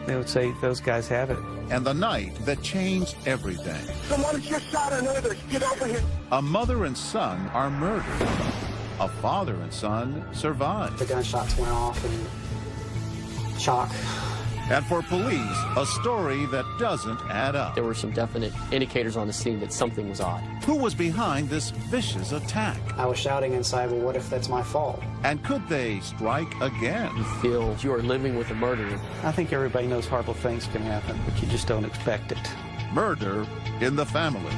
They would say those guys have it. And the night that changed everything. Someone just shot another. Get over here. A mother and son are murdered. A father and son survive. The gunshots went off and shock. And for police, a story that doesn't add up. There were some definite indicators on the scene that something was odd. Who was behind this vicious attack? I was shouting inside, well, what if that's my fault? And could they strike again? You feel you are living with a murderer. I think everybody knows horrible things can happen, but you just don't expect it. Murder in the family.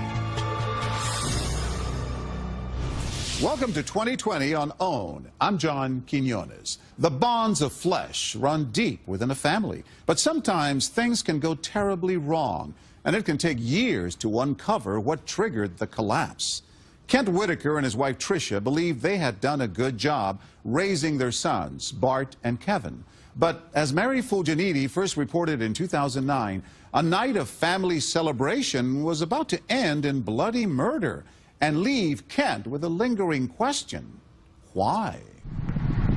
Welcome to 2020 on OWN. I'm John Quinones. The bonds of flesh run deep within a family, but sometimes things can go terribly wrong, and it can take years to uncover what triggered the collapse. Kent Whitaker and his wife Tricia believed they had done a good job raising their sons, Bart and Kevin. But as Mary Fulginiti first reported in 2009, a night of family celebration was about to end in bloody murder and leave Kent with a lingering question: why?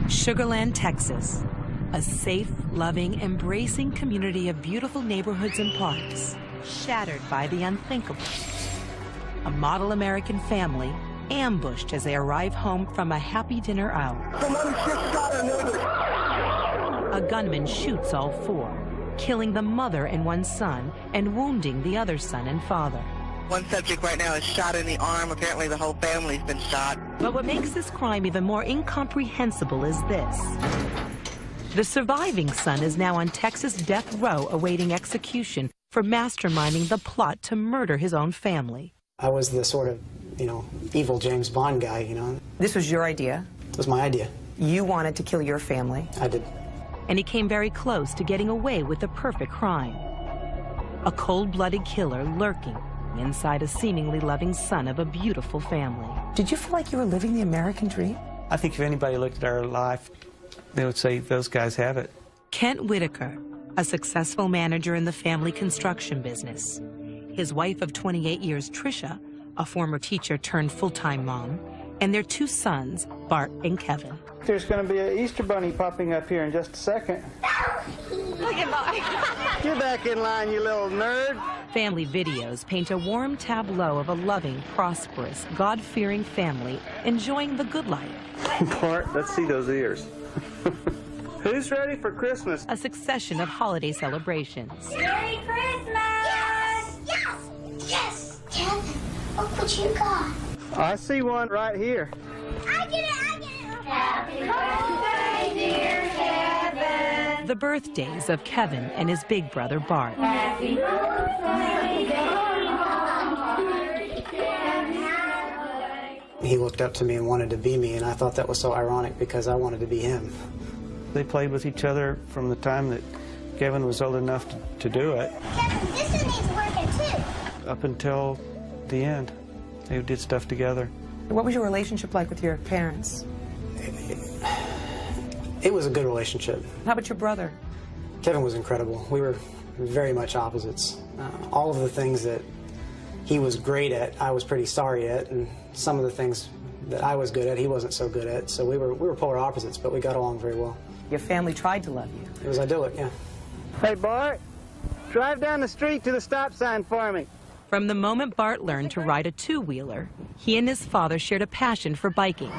Sugar Land, Texas, a safe, loving, embracing community of beautiful neighborhoods and parks, shattered by the unthinkable. A model American family ambushed as they arrive home from a happy dinner out. Someone just shot another. A gunman shoots all four, killing the mother and one son and wounding the other son and father. One subject right now is shot in the arm. Apparently the whole family's been shot. But what makes this crime even more incomprehensible is this. The surviving son is now on Texas death row awaiting execution for masterminding the plot to murder his own family. I was the sort of, evil James Bond guy, This was your idea? It was my idea. You wanted to kill your family? I did. And he came very close to getting away with the perfect crime. A cold-blooded killer lurking inside a seemingly loving son of a beautiful family. Did you feel like you were living the American dream? I think if anybody looked at our life, they would say those guys have it. Kent Whitaker, a successful manager in the family construction business. His wife of 28 years, Tricia, a former teacher turned full-time mom, and their two sons, Bart and Kevin. There's going to be an Easter bunny popping up here in just a second. Look at Bart. Get back in line, you little nerd. Family videos paint a warm tableau of a loving, prosperous, God-fearing family enjoying the good life. Bart, let's see those ears. Who's ready for Christmas? A succession of holiday celebrations. Merry Christmas! Yes! Yes! Yes! Kevin, look what you got. I see one right here. I get it! I get it! Happy birthday, dear Kevin! The birthdays of Kevin and his big brother, Bart. Happy birthday, He looked up to me and wanted to be me, and I thought that was so ironic because I wanted to be him. They played with each other from the time that Kevin was old enough to do it. Kevin, this one needs working too. Up until the end. They did stuff together. What was your relationship like with your parents? It was a good relationship. How about your brother? Kevin was incredible. We were very much opposites. All of the things that he was great at, I was pretty sorry at, and some of the things that I was good at, he wasn't so good at. So we were polar opposites, but we got along very well. Your family tried to love you. It was idyllic, yeah. Hey, Bart, drive down the street to the stop sign for me. From the moment Bart learned to ride a two-wheeler, he and his father shared a passion for biking.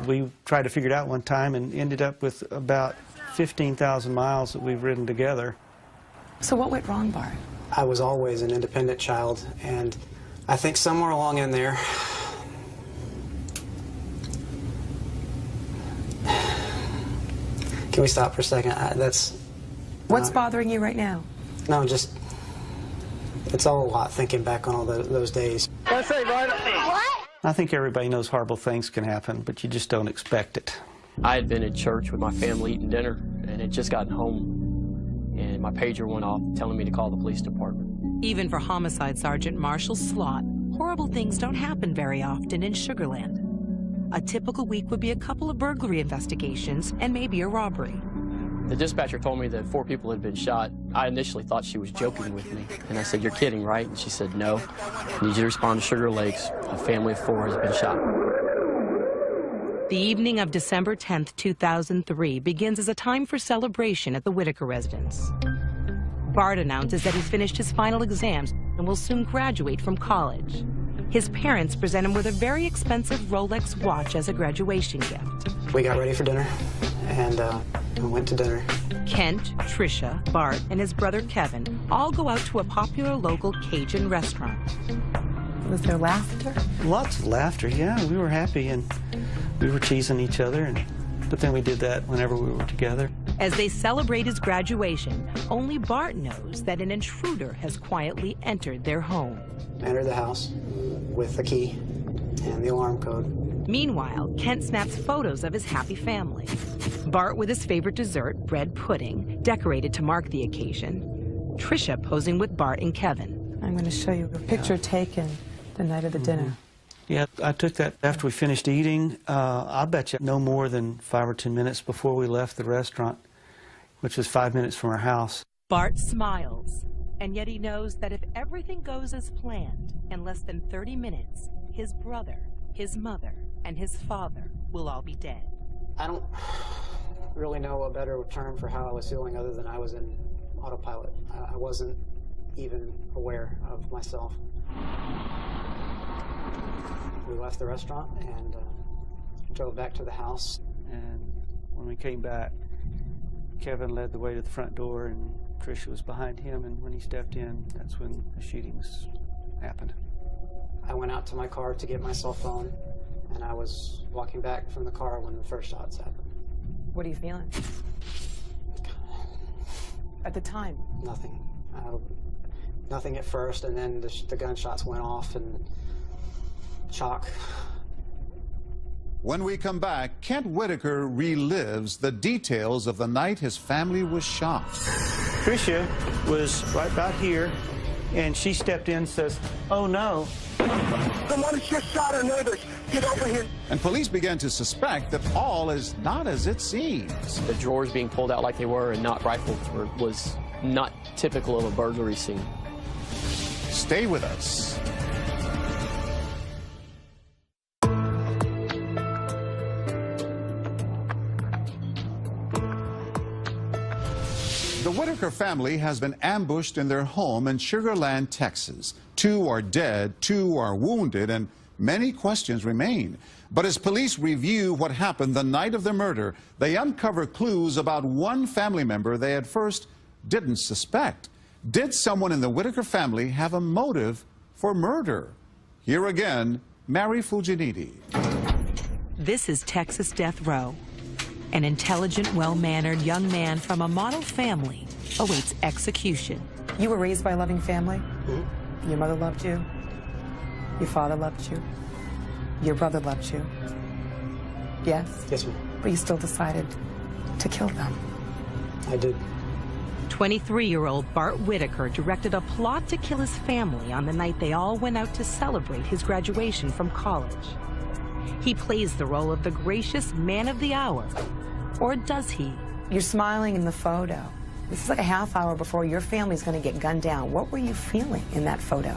We tried to figure it out one time and ended up with about 15,000 miles that we've ridden together. So what went wrong, Bart? I was always an independent child, and I think somewhere along in there, can we stop for a second? What's bothering you right now? No, just, it's all a lot thinking back on all those days. Let's say, Bart. What? I think everybody knows horrible things can happen, but you just don't expect it. I had been at church with my family eating dinner and had just gotten home, and my pager went off telling me to call the police department. Even for Homicide Sergeant Marshall Slott, horrible things don't happen very often in Sugar Land. A typical week would be a couple of burglary investigations and maybe a robbery. The dispatcher told me that 4 people had been shot. I initially thought she was joking with me, and I said, "You're kidding, right?" And she said, "No. I need you to respond to Sugar Lakes. A family of 4 has been shot." The evening of December 10th, 2003 begins as a time for celebration at the Whitaker residence. Bart announces that he's finished his final exams and will soon graduate from college. His parents present him with a very expensive Rolex watch as a graduation gift. We got ready for dinner, and we went to dinner. Kent, Tricia, Bart, and his brother Kevin all go out to a popular local Cajun restaurant. Was there laughter? Lots of laughter, yeah. We were happy, and we were teasing each other, but then we did that whenever we were together. As they celebrate his graduation, only Bart knows that an intruder has quietly entered their home. Entered the house with the key and the alarm code. Meanwhile, Kent snaps photos of his happy family. Bart with his favorite dessert, bread pudding, decorated to mark the occasion. Tricia posing with Bart and Kevin. I'm going to show you a picture taken the night of the dinner. Yeah, I took that after we finished eating. I bet you no more than 5 or 10 minutes before we left the restaurant, which was 5 minutes from our house. Bart smiles, and yet he knows that if everything goes as planned, in less than 30 minutes, his brother, his mother, and his father will all be dead. I don't really know a better term for how I was feeling other than I was in autopilot. I wasn't even aware of myself. We left the restaurant and drove back to the house. And when we came back, Kevin led the way to the front door, and Tricia was behind him, and when he stepped in, that's when the shootings happened. I went out to my car to get my cell phone, and I was walking back from the car when the first shots happened. What are you feeling? At the time? Nothing. Nothing at first, and then the gunshots went off, and shock. When we come back, Kent Whitaker relives the details of the night his family was shot. Tricia was right about here, and she stepped in and says, "Oh no. Someone just shot our neighbors. Get over here." And police began to suspect that all is not as it seems. The drawers being pulled out like they were and not rifled was not typical of a burglary scene. Stay with us. The Whitaker family has been ambushed in their home in Sugar Land, Texas. 2 are dead, 2 are wounded, and many questions remain. But as police review what happened the night of the murder, they uncover clues about one family member they at first didn't suspect. Did someone in the Whitaker family have a motive for murder? Here again, Mary Fuginiti. This is Texas Death Row. An intelligent, well-mannered young man from a model family awaits execution. You were raised by a loving family? Mm-hmm. Your mother loved you? Your father loved you? Your brother loved you? Yes? Yes, ma'am. But you still decided to kill them. I did. 23-year-old Bart Whitaker directed a plot to kill his family on the night they all went out to celebrate his graduation from college. He plays the role of the gracious man of the hour. Or does he? You're smiling in the photo. This is like a half hour before your family's going to get gunned down. What were you feeling in that photo?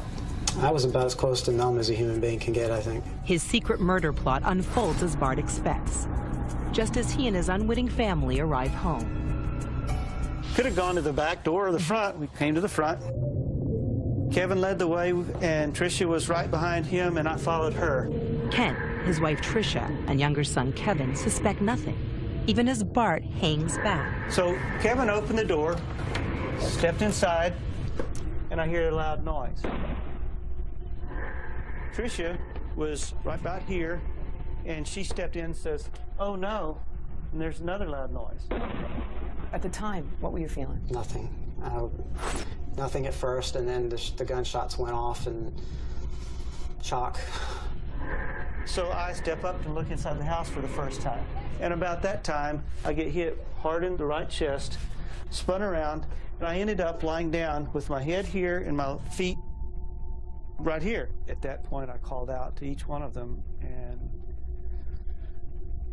I was about as close to numb as a human being can get, I think. His secret murder plot unfolds as Bart expects, just as he and his unwitting family arrive home. Could have gone to the back door or the front. We came to the front. Kevin led the way, and Tricia was right behind him, and I followed her. Kent, his wife Tricia, and younger son Kevin suspect nothing, even as Bart hangs back. So Kevin opened the door, stepped inside, and I hear a loud noise. Tricia was right about here, and she stepped in and says, "Oh no," and there's another loud noise. At the time, what were you feeling? Nothing. Nothing at first, and then the gunshots went off, and shock. So I step up and look inside the house for the first time. And about that time, I get hit hard in the right chest, spun around, and I ended up lying down with my head here and my feet right here. At that point, I called out to each one of them, and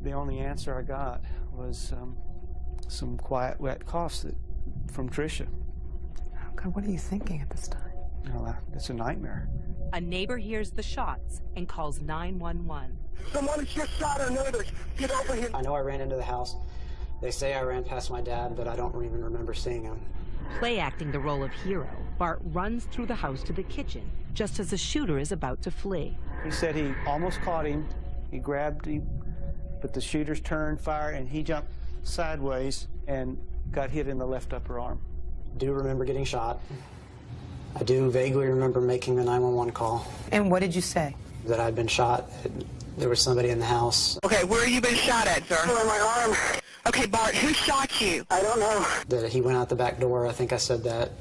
the only answer I got was some quiet, wet coughs from Tricia. Oh, God, what are you thinking at this time? Oh, it's a nightmare. A neighbor hears the shots and calls 911. Someone just shot our neighbors. Get over here. I know I ran into the house. They say I ran past my dad, but I don't even remember seeing him. Play acting the role of hero, Bart runs through the house to the kitchen, just as the shooter is about to flee. He said he almost caught him. He grabbed him, but the shooters turned, fired, and he jumped sideways and got hit in the left upper arm. I do remember getting shot. I do vaguely remember making the 911 call. And what did you say? That I'd been shot. There was somebody in the house. Okay, where have you been shot at, sir? In my arm. Okay, Bart, who shot you? I don't know. That he went out the back door. I think I said that.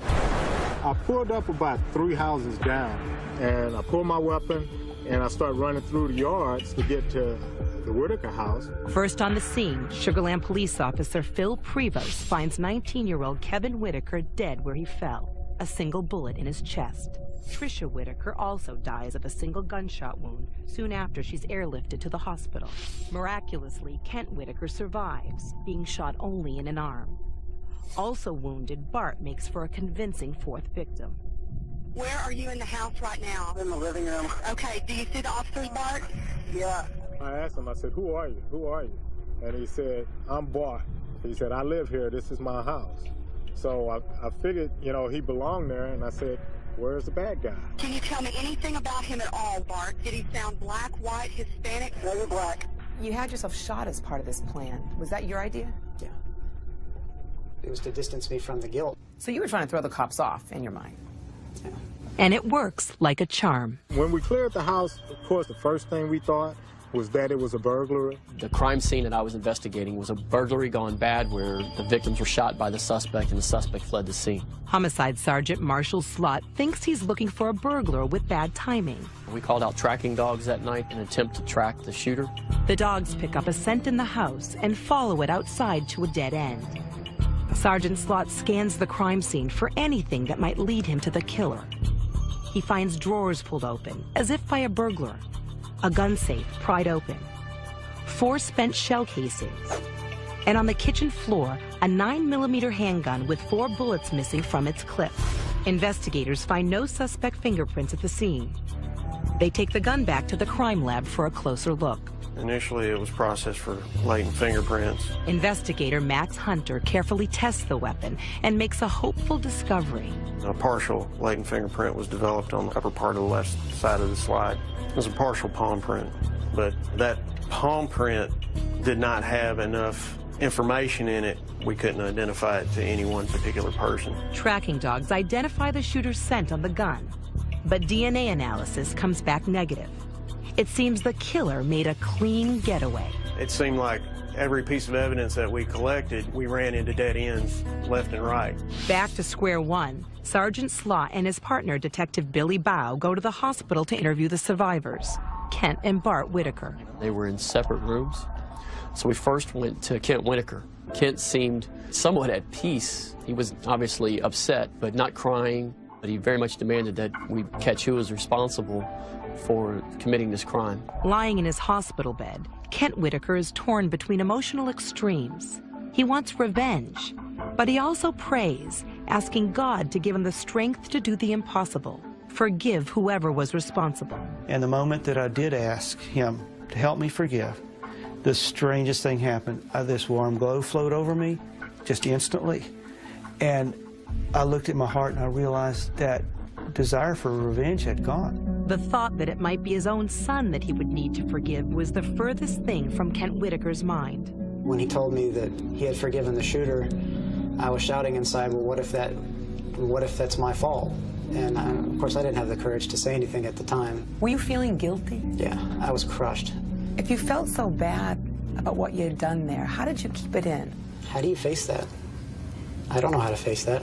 I pulled up about 3 houses down, and I pulled my weapon, and I started running through the yards to get to the Whitaker house. First on the scene, Sugar Land police officer Phil Prevost finds 19-year-old Kevin Whitaker dead where he fell, a single bullet in his chest. Tricia Whitaker also dies of a single gunshot wound soon after she's airlifted to the hospital. Miraculously, Kent Whitaker survives, being shot only in an arm. Also wounded, Bart makes for a convincing fourth victim. Where are you in the house right now? In the living room. Okay, do you see the officers, Bart? Yeah. I asked him, I said, who are you? Who are you? And he said, I'm Bart. He said, I live here. This is my house. So I figured, you know, he belonged there, and I said, where's the bad guy? Can you tell me anything about him at all, Bart? Did he sound black, white, Hispanic? Maybe black. You had yourself shot as part of this plan. Was that your idea? Yeah. It was to distance me from the guilt. So you were trying to throw the cops off in your mind. Yeah. And it works like a charm. When we cleared the house, of course, the first thing we thought was that it was a burglary. The crime scene that I was investigating was a burglary gone bad where the victims were shot by the suspect and the suspect fled the scene. Homicide Sergeant Marshall Slott thinks he's looking for a burglar with bad timing. We called out tracking dogs that night in an attempt to track the shooter. The dogs pick up a scent in the house and follow it outside to a dead end. Sergeant Slott scans the crime scene for anything that might lead him to the killer. He finds drawers pulled open, as if by a burglar, a gun safe pried open, 4 spent shell casings, and on the kitchen floor, a 9mm handgun with 4 bullets missing from its clip. Investigators find no suspect fingerprints at the scene. They take the gun back to the crime lab for a closer look. Initially, it was processed for latent fingerprints. Investigator Max Hunter carefully tests the weapon and makes a hopeful discovery. A partial latent fingerprint was developed on the upper part of the left side of the slide. It was a partial palm print, but that palm print did not have enough information in it. We couldn't identify it to any one particular person. Tracking dogs identify the shooter's scent on the gun, but DNA analysis comes back negative. It seems the killer made a clean getaway. It seemed like every piece of evidence that we collected, we ran into dead ends left and right. Back to square one, Sergeant Slott and his partner, Detective Billy Bow, go to the hospital to interview the survivors, Kent and Bart Whitaker. They were in separate rooms. So we first went to Kent Whitaker. Kent seemed somewhat at peace. He was obviously upset, but not crying. But he very much demanded that we catch who was responsible for committing this crime. Lying in his hospital bed, Kent Whitaker is torn between emotional extremes. He wants revenge, but he also prays, asking God to give him the strength to do the impossible, forgive whoever was responsible. And the moment that I did ask him to help me forgive, the strangest thing happened. This warm glow flowed over me just instantly. And I looked at my heart and I realized that desire for revenge had gone. The thought that it might be his own son that he would need to forgive was the furthest thing from Kent Whitaker's mind. When he told me that he had forgiven the shooter, I was shouting inside, well, what if that's my fault? And of course, I didn't have the courage to say anything at the time. Were you feeling guilty? Yeah, I was crushed. If you felt so bad about what you had done there, how did you keep it in? How do you face that? I don't know how to face that.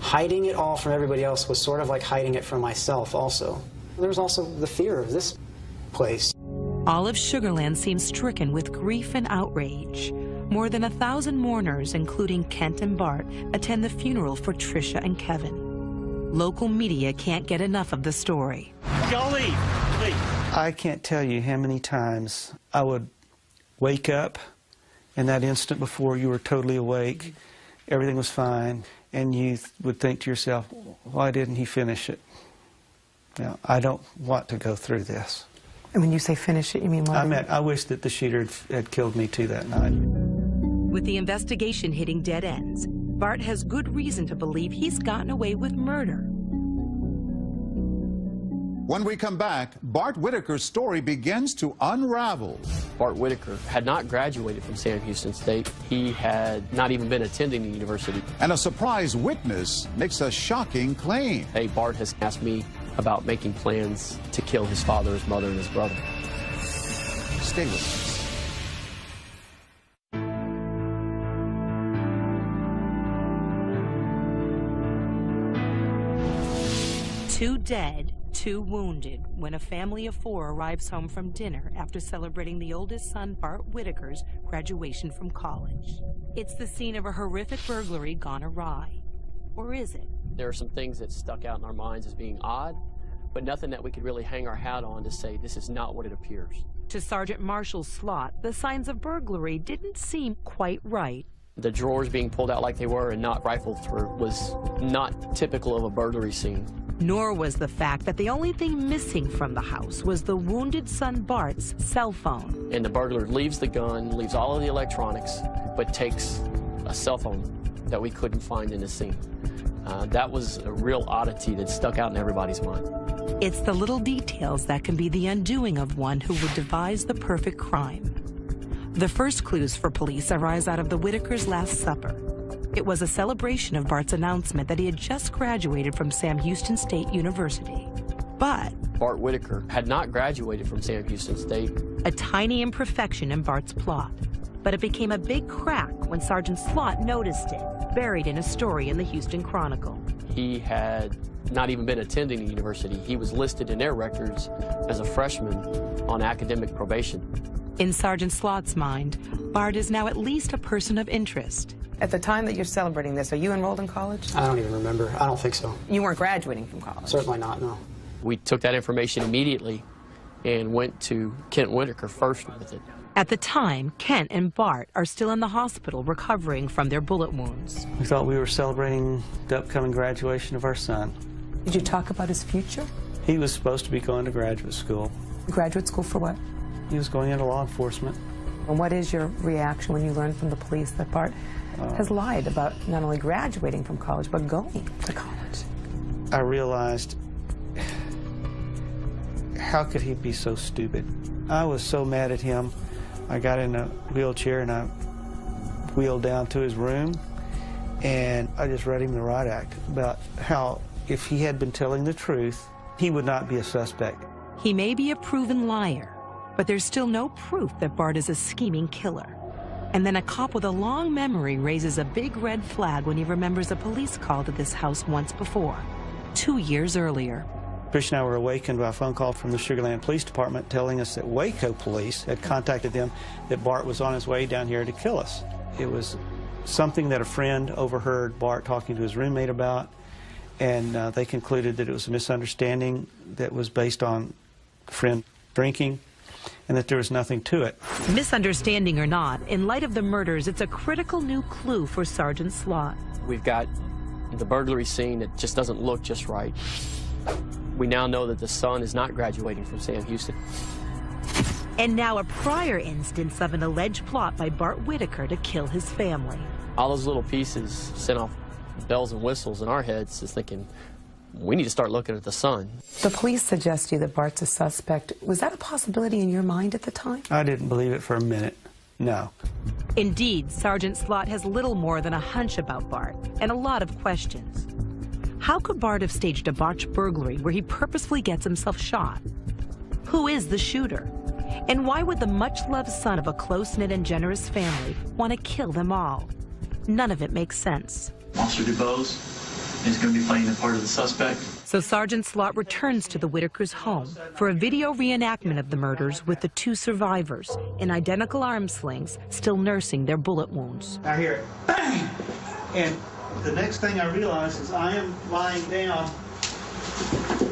Hiding it all from everybody else was sort of like hiding it from myself also. There was also the fear of this place. All of Sugar Land seems stricken with grief and outrage. More than 1,000 mourners, including Kent and Bart, attend the funeral for Tricia and Kevin. Local media can't get enough of the story. Y'all leave, please. I can't tell you how many times I would wake up in that instant before you were totally awake, everything was fine, and you would think to yourself, why didn't he finish it? Now, I don't want to go through this. And when you say finish it, you mean what? I wish that the shooter had killed me too that night. With the investigation hitting dead ends, Bart has good reason to believe he's gotten away with murder. When we come back, Bart Whitaker's story begins to unravel. Bart Whitaker had not graduated from Sam Houston State. He had not even been attending the university. And a surprise witness makes a shocking claim. Hey, Bart has asked me about making plans to kill his father, his mother, and his brother. Stay with us. Two dead, two wounded when a family of four arrives home from dinner after celebrating the oldest son, Bart Whitaker's, graduation from college. It's the scene of a horrific burglary gone awry. Or is it? There are some things that stuck out in our minds as being odd, but nothing that we could really hang our hat on to say this is not what it appears. To Sergeant Marshall Slott, the signs of burglary didn't seem quite right. The drawers being pulled out like they were and not rifled through was not typical of a burglary scene. Nor was the fact that the only thing missing from the house was the wounded son Bart's cell phone. And the burglar leaves the gun, leaves all of the electronics, but takes a cell phone that we couldn't find in the scene. That was a real oddity that stuck out in everybody's mind. It's the little details that can be the undoing of one who would devise the perfect crime. The first clues for police arise out of the Whitakers' Last Supper. It was a celebration of Bart's announcement that he had just graduated from Sam Houston State University. But Bart Whitaker had not graduated from Sam Houston State. A tiny imperfection in Bart's plot. But it became a big crack when Sergeant Slott noticed it, buried in a story in the Houston Chronicle. He had not even been attending the university. He was listed in their records as a freshman on academic probation. In Sergeant Slott's mind, Bart is now at least a person of interest. At the time that you're celebrating this, are you enrolled in college? I don't even remember. I don't think so. You weren't graduating from college? Certainly not, no. We took that information immediately and went to Kent Whitaker first with it. At the time, Kent and Bart are still in the hospital recovering from their bullet wounds. We thought we were celebrating the upcoming graduation of our son. Did you talk about his future? He was supposed to be going to graduate school. Graduate school for what? He was going into law enforcement. And what is your reaction when you learn from the police that Bart has lied about not only graduating from college, but going to college? I realized, how could he be so stupid? I was so mad at him. I got in a wheelchair and I wheeled down to his room, and I just read him the riot act about how if he had been telling the truth, he would not be a suspect. He may be a proven liar, but there's still no proof that Bart is a scheming killer. And then a cop with a long memory raises a big red flag when he remembers a police call to this house once before, 2 years earlier. Trish and I were awakened by a phone call from the Sugar Land Police Department telling us that Waco police had contacted them that Bart was on his way down here to kill us. It was something that a friend overheard Bart talking to his roommate about, and they concluded that it was a misunderstanding that was based on a friend drinking, and that there was nothing to it. Misunderstanding or not, in light of the murders, it's a critical new clue for Sergeant Slott. We've got the burglary scene that just doesn't look just right. We now know that the son is not graduating from Sam Houston. And now a prior instance of an alleged plot by Bart Whitaker to kill his family. All those little pieces sent off bells and whistles in our heads, just thinking, we need to start looking at the son. The police suggest to you that Bart's a suspect. Was that a possibility in your mind at the time? I didn't believe it for a minute. No. Indeed, Sergeant Slott has little more than a hunch about Bart and a lot of questions. How could Bart have staged a botched burglary where he purposefully gets himself shot? Who is the shooter? And why would the much-loved son of a close-knit and generous family want to kill them all? None of it makes sense. Officer DuBose is going to be playing the part of the suspect. So Sergeant Slott returns to the Whitakers' home for a video reenactment of the murders with the two survivors in identical arm slings still nursing their bullet wounds. I hear it, bang! And the next thing I realize is I am lying down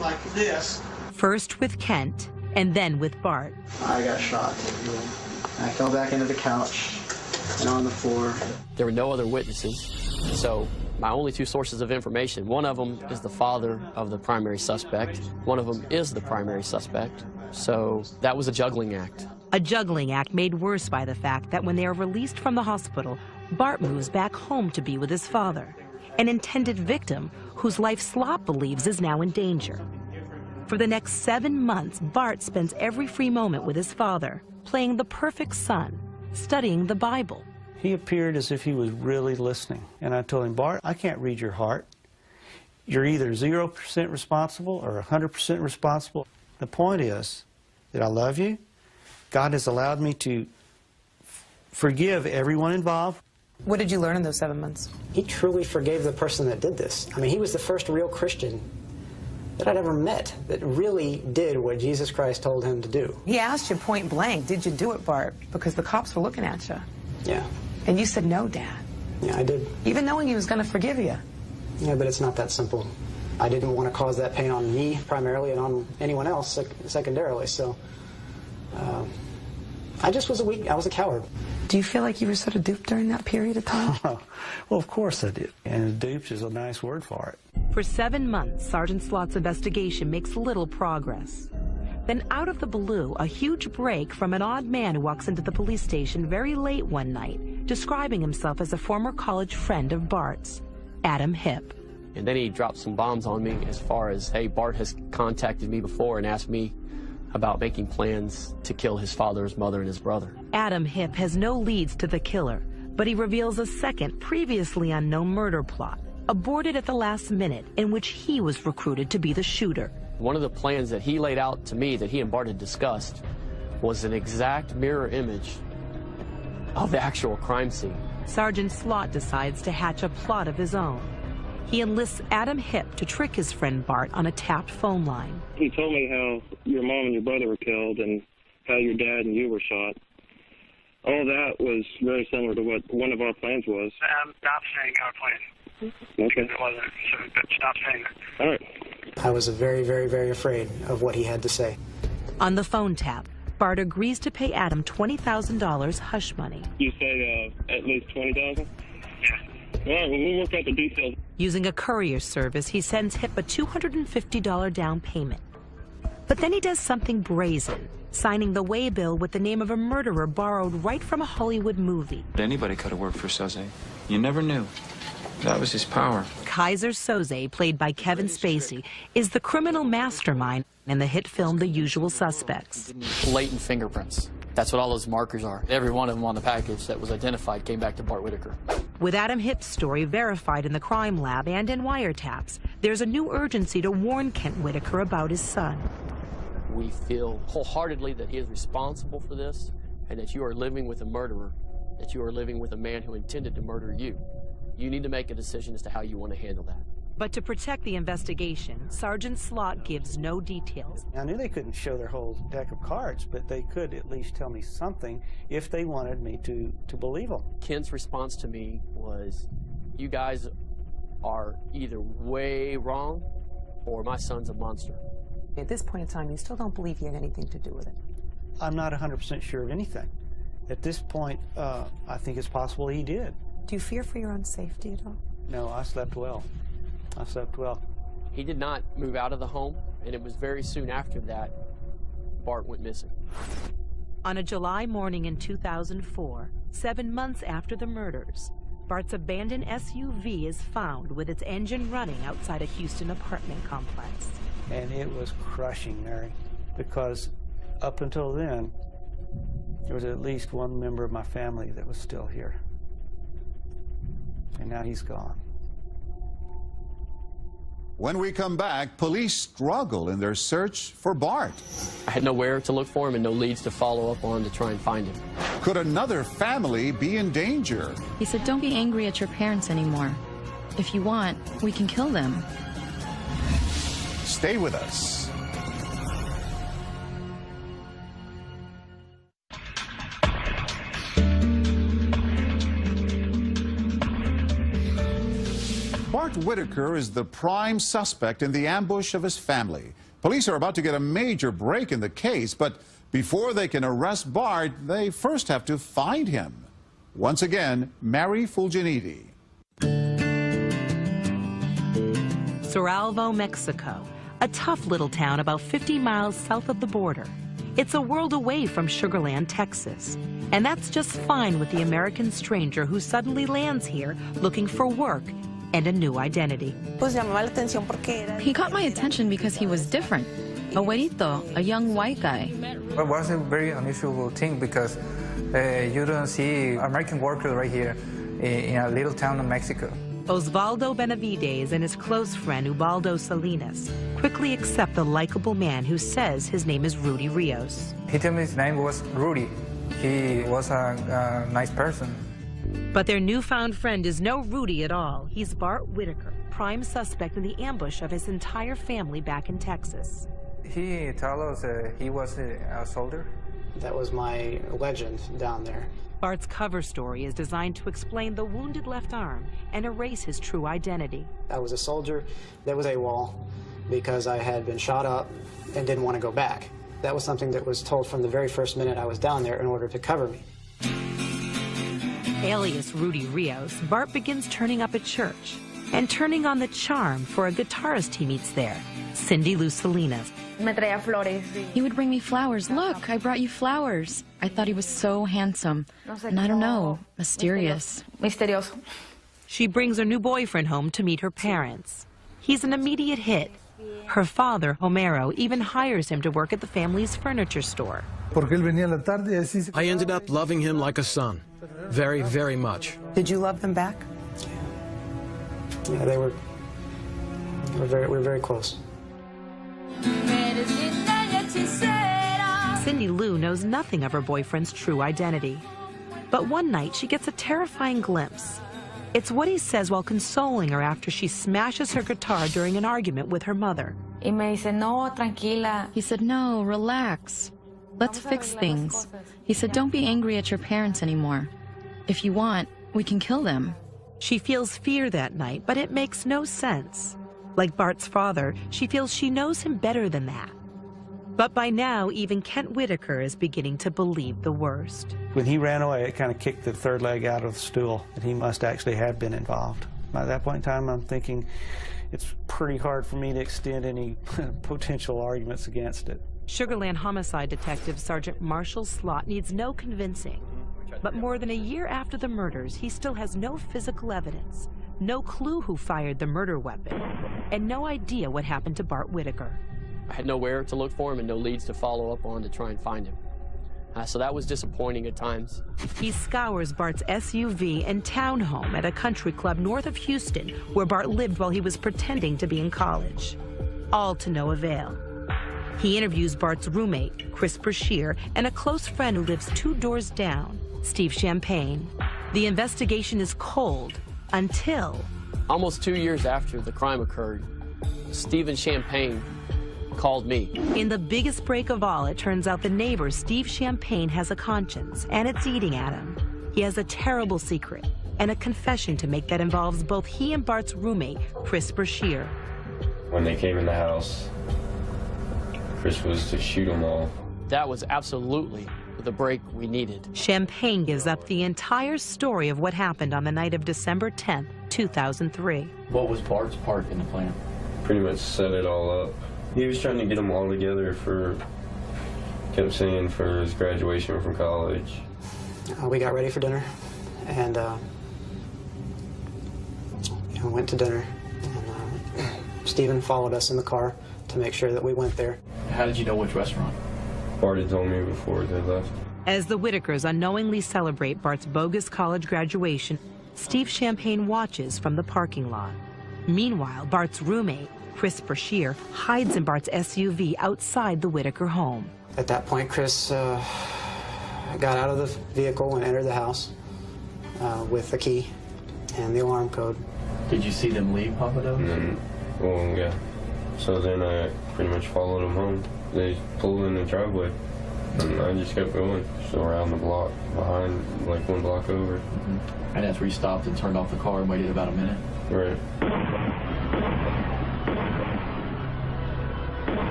like this. First with Kent, and then with Bart. I got shot. I fell back into the couch and on the floor. There were no other witnesses. So my only two sources of information, one of them is the father of the primary suspect. One of them is the primary suspect. So that was a juggling act. A juggling act made worse by the fact that when they are released from the hospital, Bart moves back home to be with his father, an intended victim whose life Slot believes is now in danger. For the next 7 months, Bart spends every free moment with his father, playing the perfect son, studying the Bible. He appeared as if he was really listening. And I told him, Bart, I can't read your heart. You're either 0% responsible or 100% responsible. The point is that I love you. God has allowed me to forgive everyone involved. What did you learn in those 7 months? He truly forgave the person that did this. I mean, he was the first real Christian that I'd ever met that really did what Jesus Christ told him to do. He asked you point blank, did you do it, Bart? Because the cops were looking at you. Yeah. And you said, no, Dad. Yeah, I did. Even knowing he was going to forgive you. Yeah, but it's not that simple. I didn't want to cause that pain on me primarily and on anyone else secondarily, so I just was I was a coward. Do you feel like you were sort of duped during that period of time? Well, of course I did. And duped is a nice word for it. For 7 months, Sergeant Slot's investigation makes little progress. Then out of the blue, a huge break from an odd man who walks into the police station very late one night, describing himself as a former college friend of Bart's, Adam Hipp. And then he dropped some bombs on me as far as, hey, Bart has contacted me before and asked me about making plans to kill his father, his mother, and his brother. Adam Hipp has no leads to the killer, but he reveals a second, previously unknown murder plot, aborted at the last minute, in which he was recruited to be the shooter. One of the plans that he laid out to me that he and Bart had discussed was an exact mirror image of the actual crime scene. Sergeant Slot decides to hatch a plot of his own. He enlists Adam Hipp to trick his friend Bart on a tapped phone line. He told me how your mom and your brother were killed and how your dad and you were shot. All that was very similar to what one of our plans was. Stop saying our plan. Okay. It wasn't, so but stop saying it. All right. I was very, very, very afraid of what he had to say. On the phone tap, Bart agrees to pay Adam $20,000 hush money. You say at least $20,000? Yeah. All right, well, we'll work out the details. Using a courier service, he sends Hipp a $250 down payment. But then he does something brazen, signing the waybill with the name of a murderer borrowed right from a Hollywood movie. Anybody could have worked for Soze. You never knew. That was his power. Kaiser Soze, played by Kevin Spacey, is the criminal mastermind in the hit film The Usual Suspects. Blatant fingerprints. That's what all those markers are. Every one of them on the package that was identified came back to Bart Whitaker. With Adam Hipp's story verified in the crime lab and in wiretaps, there's a new urgency to warn Kent Whitaker about his son. We feel wholeheartedly that he is responsible for this and that you are living with a murderer, that you are living with a man who intended to murder you. You need to make a decision as to how you want to handle that. But to protect the investigation, Sergeant Slot gives no details. I knew they couldn't show their whole deck of cards, but they could at least tell me something if they wanted me to believe them. Kent's response to me was, you guys are either way wrong or my son's a monster. At this point in time, you still don't believe he had anything to do with it. I'm not 100% sure of anything. At this point, I think it's possible he did. Do you fear for your own safety at all? No, I slept well. I slept well. He did not move out of the home, and it was very soon after that Bart went missing. On a July morning in 2004, 7 months after the murders, Bart's abandoned SUV is found with its engine running outside a Houston apartment complex. And it was crushing, Mary, because up until then, there was at least one member of my family that was still here. And now he's gone. When we come back, police struggle in their search for Bart. I had nowhere to look for him and no leads to follow up on to try and find him. Could another family be in danger? He said, don't be angry at your parents anymore. If you want, we can kill them. Stay with us. Bart Whitaker is the prime suspect in the ambush of his family. Police are about to get a major break in the case, but before they can arrest Bart, they first have to find him. Once again, Mary Fulginiti. Suralvo, Mexico, a tough little town about 50 miles south of the border. It's a world away from Sugar Land, Texas. And that's just fine with the American stranger who suddenly lands here looking for work and a new identity. He caught my attention because he was different. A güerito, a young white guy. It was a very unusual thing because you don't see American workers right here in a little town in Mexico. Osvaldo Benavides and his close friend Ubaldo Salinas quickly accept the likable man who says his name is Rudy Rios. He told me his name was Rudy. He was a nice person. But their newfound friend is no Rudy at all. He's Bart Whitaker, prime suspect in the ambush of his entire family back in Texas. He told us he was a soldier. That was my legend down there. Bart's cover story is designed to explain the wounded left arm and erase his true identity. I was a soldier that was AWOL because I had been shot up and didn't want to go back. That was something that was told from the very first minute I was down there in order to cover me. Alias Rudy Rios, Bart begins turning up at church and turning on the charm for a guitarist he meets there, Cindy Lou Salinas. He would bring me flowers. Look, I brought you flowers. I thought he was so handsome. And I don't know, mysterious. She brings her new boyfriend home to meet her parents. He's an immediate hit. Her father, Homero, even hires him to work at the family's furniture store. I ended up loving him like a son. Very, very much. Did you love them back? Yeah, we were very close. Cindy Lou knows nothing of her boyfriend's true identity. But one night, she gets a terrifying glimpse. It's what he says while consoling her after she smashes her guitar during an argument with her mother. He said, no, relax. Let's fix things. He said, don't be angry at your parents anymore. If you want, we can kill them. She feels fear that night, but it makes no sense. Like Bart's father, she feels she knows him better than that. But by now, even Kent Whitaker is beginning to believe the worst. When he ran away, it kind of kicked the third leg out of the stool, that he must actually have been involved. By that point in time, I'm thinking it's pretty hard for me to extend any potential arguments against it. Sugar Land homicide detective Sergeant Marshall Slott needs no convincing. But more than a year after the murders, he still has no physical evidence, no clue who fired the murder weapon, and no idea what happened to Bart Whitaker. I had nowhere to look for him and no leads to follow up on to try and find him. So that was disappointing at times. He scours Bart's SUV and townhome at a country club north of Houston, where Bart lived while he was pretending to be in college. All to no avail. He interviews Bart's roommate, Chris Brashear, and a close friend who lives 2 doors down, Steve Champagne. The investigation is cold until... Almost 2 years after the crime occurred, Stephen Champagne called me. In the biggest break of all, it turns out the neighbor, Steve Champagne, has a conscience, and it's eating at him. He has a terrible secret, and a confession to make that involves both he and Bart's roommate, Chris Brashear. When they came in the house, Chris was to shoot them all. That was absolutely the break we needed. Champagne gives up the entire story of what happened on the night of December 10th, 2003. What was Bart's part in the plan? Pretty much set it all up. He was trying to get them all together kept saying for his graduation from college. We got ready for dinner, and went to dinner. And Stephen followed us in the car to make sure that we went there. How did you know which restaurant? Bart had told me before they left. As the Whitakers unknowingly celebrate Bart's bogus college graduation, Steve Champagne watches from the parking lot. Meanwhile, Bart's roommate, Chris Brashear, hides in Bart's SUV outside the Whitaker home. At that point, Chris got out of the vehicle and entered the house with the key and the alarm code. Did you see them leave, Papa Doe? Well, yeah. So then I pretty much followed them home. They pulled in the driveway, and I just kept going. So around the block, behind, like 1 block over. And that's where you stopped and turned off the car and waited about a minute? Right.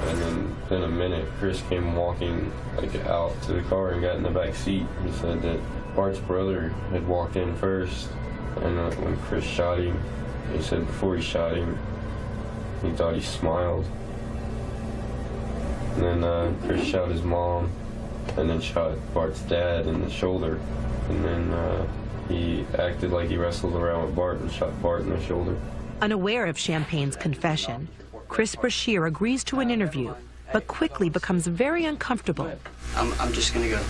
And then in a minute, Chris came walking out to the car and got in the back seat. He said that Bart's brother had walked in first, and when Chris shot him, he said before he shot him, he thought he smiled. And then Chris shot his mom, and then shot Bart's dad in the shoulder. And then he acted like he wrestled around with Bart and shot Bart in the shoulder. Unaware of Champagne's confession, Chris Brashear agrees to an interview, but quickly becomes very uncomfortable. I'm just gonna go.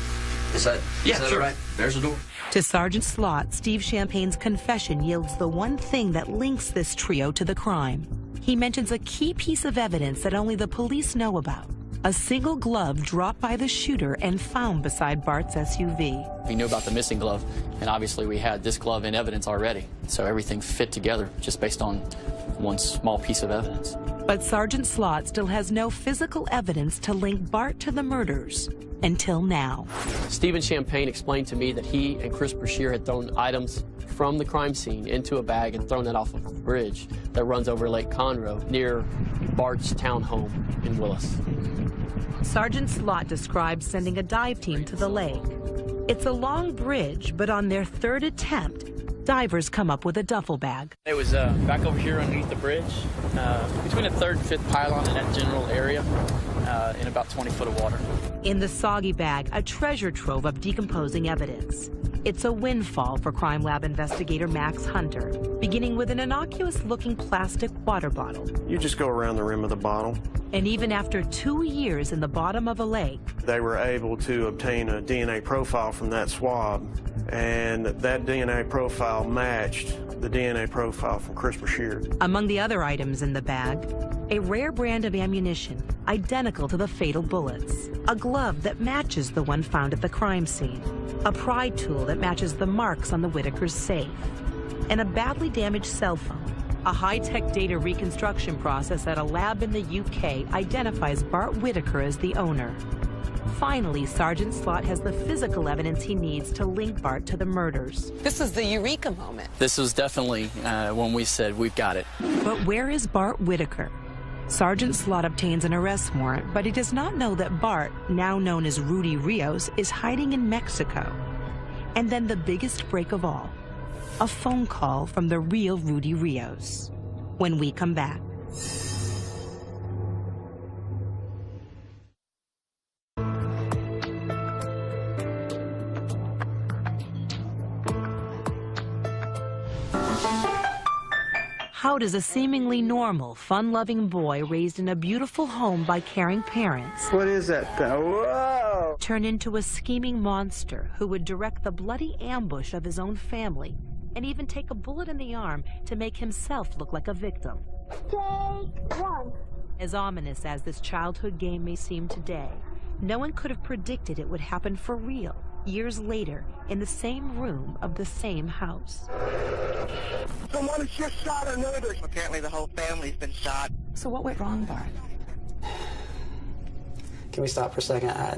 Is that sure. right? There's the door. To Sergeant Slott, Steve Champagne's confession yields the one thing that links this trio to the crime. He mentions a key piece of evidence that only the police know about. A single glove dropped by the shooter and found beside Bart's SUV. We knew about the missing glove, and obviously we had this glove in evidence already. So everything fit together just based on one small piece of evidence. But Sergeant Slott still has no physical evidence to link Bart to the murders until now. Stephen Champagne explained to me that he and Chris Brashear had thrown items from the crime scene into a bag and thrown that off of a bridge that runs over Lake Conroe near Bart's townhome in Willis. Sergeant Slott describes sending a dive team to the lake. It's a long bridge, but on their third attempt, divers come up with a duffel bag. It was back over here underneath the bridge, between the third and fifth pylon in that general area, in about 20 foot of water. In the soggy bag, a treasure trove of decomposing evidence. It's a windfall for Crime Lab investigator Max Hunter, beginning with an innocuous-looking plastic water bottle. You just go around the rim of the bottle. And even after 2 years in the bottom of a lake, They were able to obtain a DNA profile from that swab, and that DNA profile matched the DNA profile from Chris Brashear. among the other items in the bag, a rare brand of ammunition identical to the fatal bullets, a glove that matches the one found at the crime scene, a pry tool that matches the marks on the Whitaker's safe, and a badly damaged cell phone. A high-tech data reconstruction process at a lab in the UK identifies Bart Whitaker as the owner. Finally, Sergeant Slott has the physical evidence he needs to link Bart to the murders. This is the eureka moment. This was definitely when we said, we've got it. But where is Bart Whitaker? Sergeant Slott obtains an arrest warrant, but he does not know that Bart, now known as Rudy Rios, is hiding in Mexico. And then the biggest break of all, a phone call from the real Rudy Rios. When we come back. How does a seemingly normal, fun-loving boy raised in a beautiful home by caring parents What is that thing? Whoa! turn into a scheming monster who would direct the bloody ambush of his own family and even take a bullet in the arm to make himself look like a victim? Take one. As ominous as this childhood game may seem today, no one could have predicted it would happen for real years later in the same room of the same house. Someone has just shot our neighbors. Apparently the whole family's been shot. So what went wrong, Bart? Can we stop for a second? I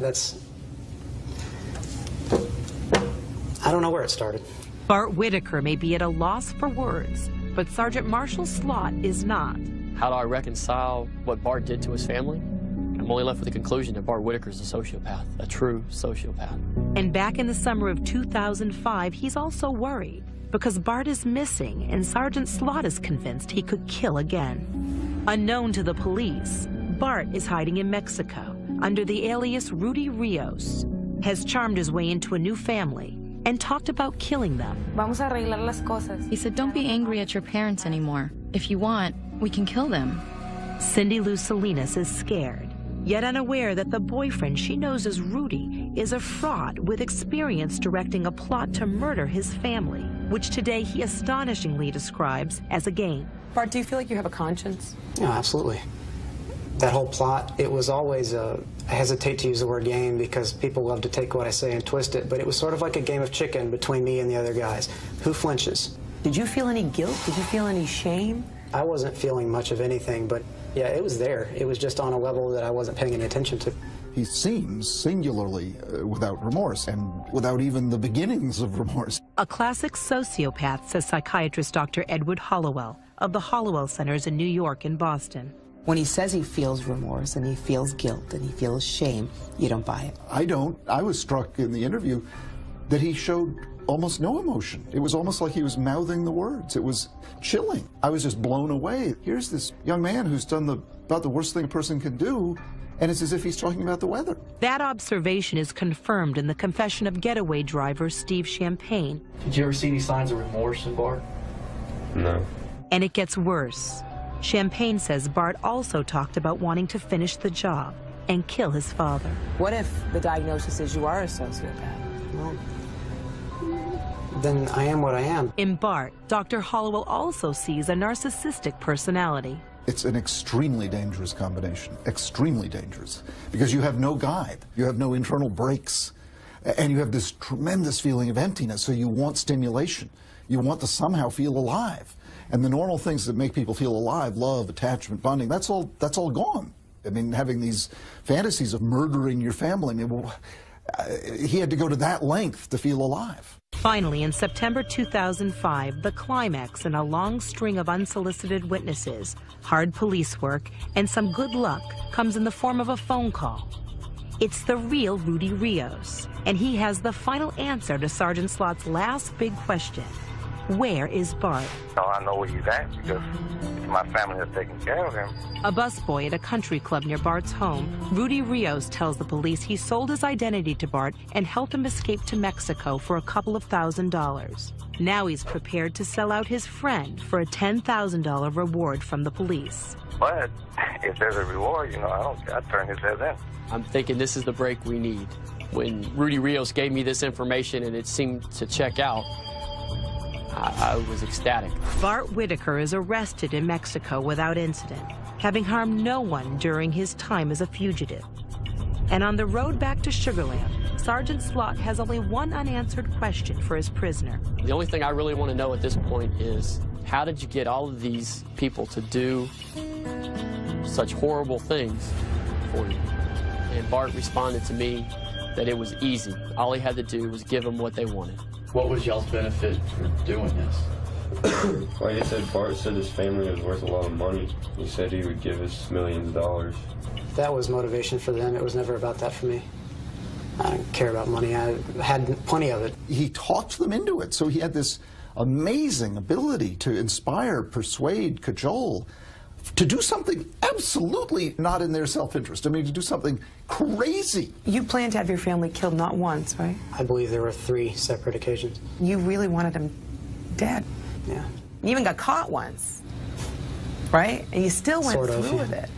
don't know where it started. Bart Whitaker may be at a loss for words, but Sergeant Marshall Slott is not. How do I reconcile what Bart did to his family? I'm only left with the conclusion that Bart Whitaker is a sociopath, a true sociopath. And back in the summer of 2005, he's also worried because Bart is missing and Sergeant Slott is convinced he could kill again. Unknown to the police, Bart is hiding in Mexico under the alias Rudy Rios, has charmed his way into a new family and talked about killing them. Vamos a arreglar las cosas. He said, don't be angry at your parents anymore. If you want, we can kill them. Cindy Lou Salinas is scared, yet unaware that the boyfriend she knows as Rudy is a fraud with experience directing a plot to murder his family, which today he astonishingly describes as a game. Bart, do you feel like you have a conscience? Yeah, absolutely. That whole plot, it was always I hesitate to use the word game because people love to take what I say and twist it, but it was sort of like a game of chicken between me and the other guys. Who flinches? Did you feel any guilt? Did you feel any shame? I wasn't feeling much of anything, but yeah, it was there. It was just on a level that I wasn't paying any attention to. He seems singularly without remorse and without even the beginnings of remorse. A classic sociopath, says psychiatrist Dr. Edward Hollowell of the Hollowell Centers in New York and Boston. When he says he feels remorse and he feels guilt and he feels shame, you don't buy it. I don't. I was struck in the interview that he showed almost no emotion. It was almost like he was mouthing the words. It was chilling. I was just blown away. Here's this young man who's done about the worst thing a person can do, and it's as if he's talking about the weather. That observation is confirmed in the confession of getaway driver Steve Champagne. Did you ever see any signs of remorse in Bart? No. And it gets worse. Champagne says Bart also talked about wanting to finish the job and kill his father. What if the diagnosis is you are a sociopath? Well, then I am what I am. In Bart, Dr. Hollowell also sees a narcissistic personality. It's an extremely dangerous combination, extremely dangerous, because you have no guide, you have no internal brakes, and you have this tremendous feeling of emptiness, so you want stimulation. You want to somehow feel alive. And the normal things that make people feel alive, love, attachment, bonding, that's all gone. I mean, having these fantasies of murdering your family, I mean, well, he had to go to that length to feel alive. Finally, in September 2005, the climax in a long string of unsolicited witnesses, hard police work, and some good luck comes in the form of a phone call. It's the real Rudy Rios, and he has the final answer to Sergeant Slott's last big question. Where is Bart? I know where he's at because it's my family that's taking care of him. A busboy at a country club near Bart's home, Rudy Rios tells the police he sold his identity to Bart and helped him escape to Mexico for a couple of $1,000s. Now he's prepared to sell out his friend for a $10,000 reward from the police. But if there's a reward, I'd turn his head in. I'm thinking this is the break we need. When Rudy Rios gave me this information and it seemed to check out, I was ecstatic. Bart Whitaker is arrested in Mexico without incident, having harmed no one during his time as a fugitive. And on the road back to Sugar Land, Sergeant Slott has only one unanswered question for his prisoner. The only thing I really want to know at this point is, how did you get all of these people to do such horrible things for you? And Bart responded to me that it was easy. All he had to do was give them what they wanted. What was y'all's benefit for doing this? Like I said, Bart said his family was worth a lot of money. He said he would give us millions of dollars. That was motivation for them. It was never about that for me. I didn't care about money. I had plenty of it. He talked them into it, so he had this amazing ability to inspire, persuade, cajole, to do something absolutely not in their self-interest. I mean, to do something crazy. You planned to have your family killed not once, right? I believe there were 3 separate occasions. You really wanted them dead. Yeah. You even got caught once, right? And you still went through with it.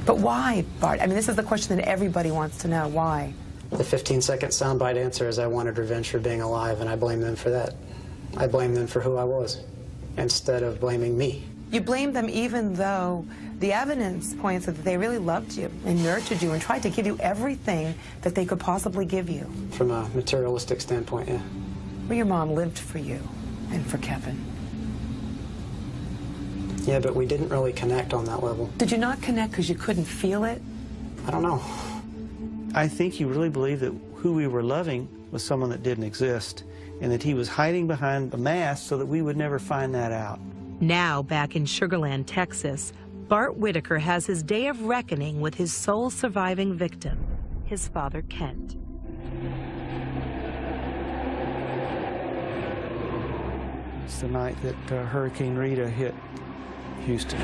But why, Bart? I mean, this is the question that everybody wants to know. Why? The 15-second soundbite answer is I wanted revenge for being alive, and I blame them for that. I blame them for who I was, instead of blaming me. You blame them even though the evidence points that they really loved you and nurtured you and tried to give you everything that they could possibly give you. From a materialistic standpoint, yeah. Well, your mom lived for you and for Kevin. Yeah, but we didn't really connect on that level. Did you not connect because you couldn't feel it? I don't know. I think he really believed that who we were loving was someone that didn't exist, and that he was hiding behind a mask so that we would never find that out. Now, back in Sugar Land, Texas, Bart Whitaker has his day of reckoning with his sole surviving victim, his father, Kent. It's the night that Hurricane Rita hit Houston.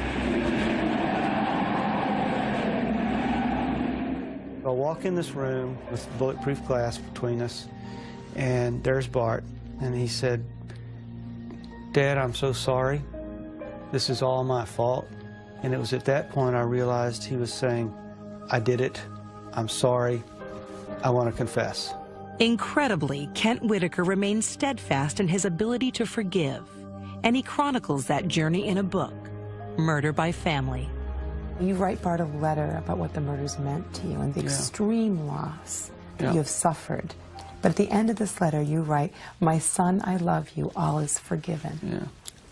I walk in this room with bulletproof glass between us, and there's Bart, and he said, "Dad, I'm so sorry. This is all my fault." And it was at that point I realized he was saying, "I did it. I'm sorry. I want to confess." Incredibly, Kent Whitaker remains steadfast in his ability to forgive, and he chronicles that journey in a book, Murder by Family. You write Bart a letter about what the murders meant to you and the extreme loss that you have suffered. But at the end of this letter, you write, "My son, I love you. All is forgiven." Yeah.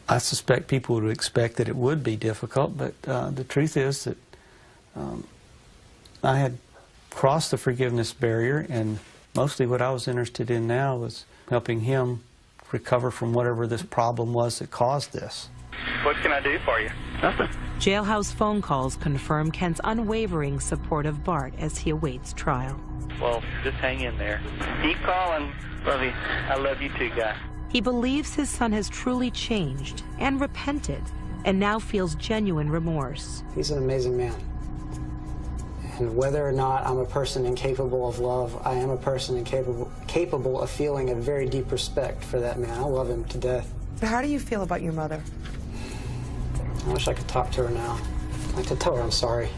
I suspect people would expect that it would be difficult, but the truth is that I had crossed the forgiveness barrier, and mostly what I was interested in now was helping him recover from whatever this problem was that caused this. What can I do for you? Nothing. Jailhouse phone calls confirm Kent's unwavering support of Bart as he awaits trial. Well, just hang in there. Keep calling. Love you. I love you too, guy. He believes his son has truly changed and repented, and now feels genuine remorse. He's an amazing man. And whether or not I'm a person incapable of love, I am a person capable of feeling a very deep respect for that man. I love him to death. So how do you feel about your mother? I wish I could talk to her now. I'd like to tell her I'm sorry.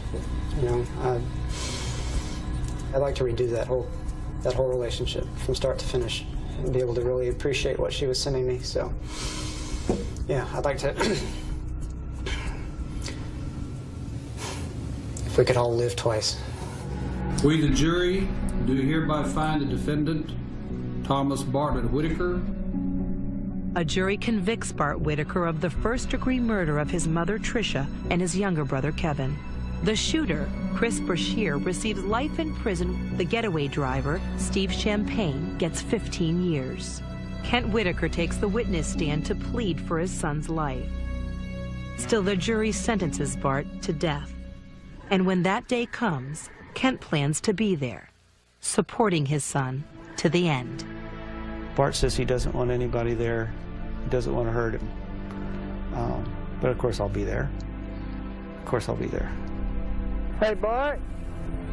You know, I'd like to redo that whole relationship from start to finish and be able to really appreciate what she was sending me. So, yeah, I'd like to. If we could all live twice. We, the jury, do hereby find the defendant, Thomas Bart Whitaker. A jury convicts Bart Whitaker of the first-degree murder of his mother, Tricia, and his younger brother, Kevin. The shooter, Chris Brashear, receives life in prison. The getaway driver, Steve Champagne, gets 15 years. Kent Whitaker takes the witness stand to plead for his son's life. Still, the jury sentences Bart to death. And when that day comes, Kent plans to be there, supporting his son to the end. Bart says he doesn't want anybody there. He doesn't want to hurt him. But of course I'll be there. Of course I'll be there. Hey, Bart,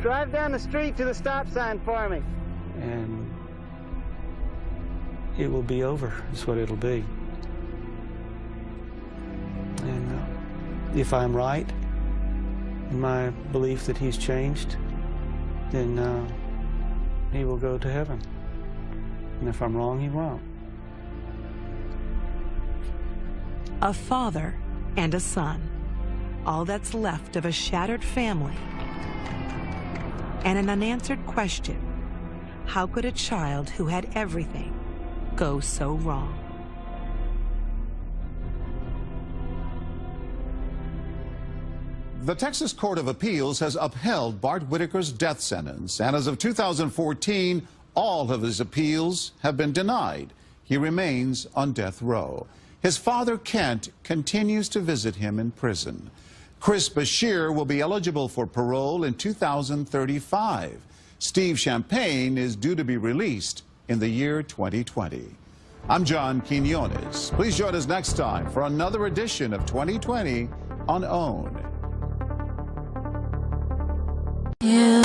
drive down the street to the stop sign for me. And it will be over, is what it'll be. And if I'm right in my belief that he's changed, then he will go to heaven. And if I'm wrong, he won't. A father and a son. All that's left of a shattered family. And an unanswered question. How could a child who had everything go so wrong? The Texas Court of Appeals has upheld Bart Whitaker's death sentence, and as of 2014, all of his appeals have been denied. He remains on death row. His father, Kent, continues to visit him in prison. Chris Brashear will be eligible for parole in 2035. Steve Champagne is due to be released in the year 2020. I'm John Quinones. Please join us next time for another edition of 2020 on OWN. Yeah.